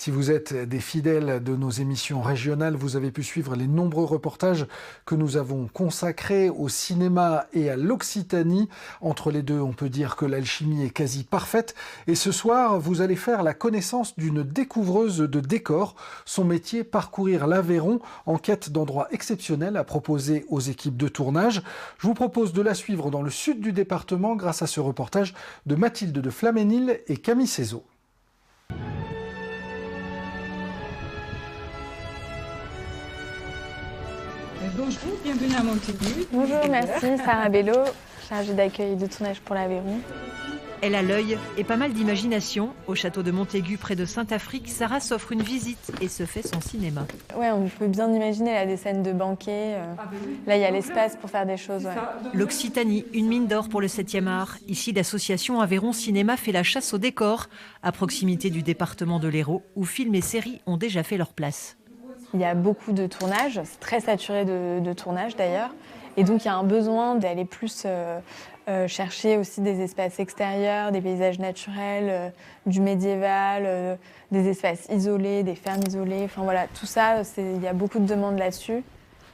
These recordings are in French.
Si vous êtes des fidèles de nos émissions régionales, vous avez pu suivre les nombreux reportages que nous avons consacrés au cinéma et à l'Occitanie. Entre les deux, on peut dire que l'alchimie est quasi parfaite. Et ce soir, vous allez faire la connaissance d'une découvreuse de décors. Son métier, parcourir l'Aveyron en quête d'endroits exceptionnels à proposer aux équipes de tournage. Je vous propose de la suivre dans le sud du département grâce à ce reportage de Mathilde de Flaménil et Camille Cézot. Bonjour, bienvenue à Montaigu. Bonjour, merci, Sarah Bello, chargée d'accueil et de tournage pour l'Aveyron. Elle a l'œil et pas mal d'imagination. Au château de Montaigu, près de Saint-Afrique, Sarah s'offre une visite et se fait son cinéma. Ouais, on peut bien imaginer là, des scènes de banquet. Là, il y a l'espace pour faire des choses. Ouais. L'Occitanie, une mine d'or pour le 7e art. Ici, l'association Aveyron Cinéma fait la chasse au décor, à proximité du département de l'Hérault, où films et séries ont déjà fait leur place. Il y a beaucoup de tournages, c'est très saturé de tournages d'ailleurs. Et donc, il y a un besoin d'aller plus chercher aussi des espaces extérieurs, des paysages naturels, du médiéval, des espaces isolés, des fermes isolées. Enfin voilà, tout ça, il y a beaucoup de demandes là-dessus.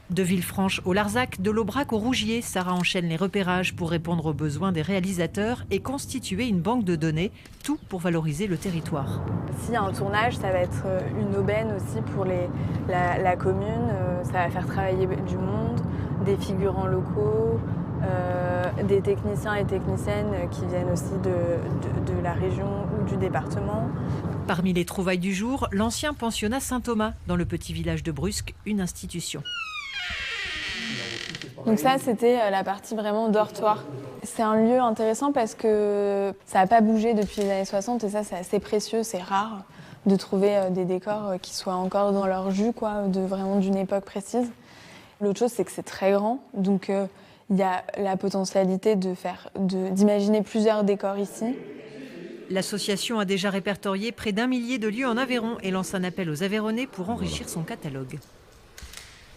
De Villefranche au Larzac, de l'Aubrac au Rougier, Sarah enchaîne les repérages pour répondre aux besoins des réalisateurs et constituer une banque de données, tout pour valoriser le territoire. S'il y a un tournage, ça va être une aubaine aussi pour la commune, ça va faire travailler du monde, des figurants locaux, des techniciens et techniciennes qui viennent aussi de la région ou du département. Parmi les trouvailles du jour, l'ancien pensionnat Saint-Thomas, dans le petit village de Brusque, une institution. Donc ça, c'était la partie vraiment dortoir. C'est un lieu intéressant parce que ça n'a pas bougé depuis les années 60 et ça, c'est assez précieux, c'est rare de trouver des décors qui soient encore dans leur jus, quoi, vraiment d'une époque précise. L'autre chose, c'est que c'est très grand, donc il y a la potentialité d'imaginer plusieurs décors ici. L'association a déjà répertorié près d'1 millier de lieux en Aveyron et lance un appel aux Aveyronnais pour enrichir son catalogue.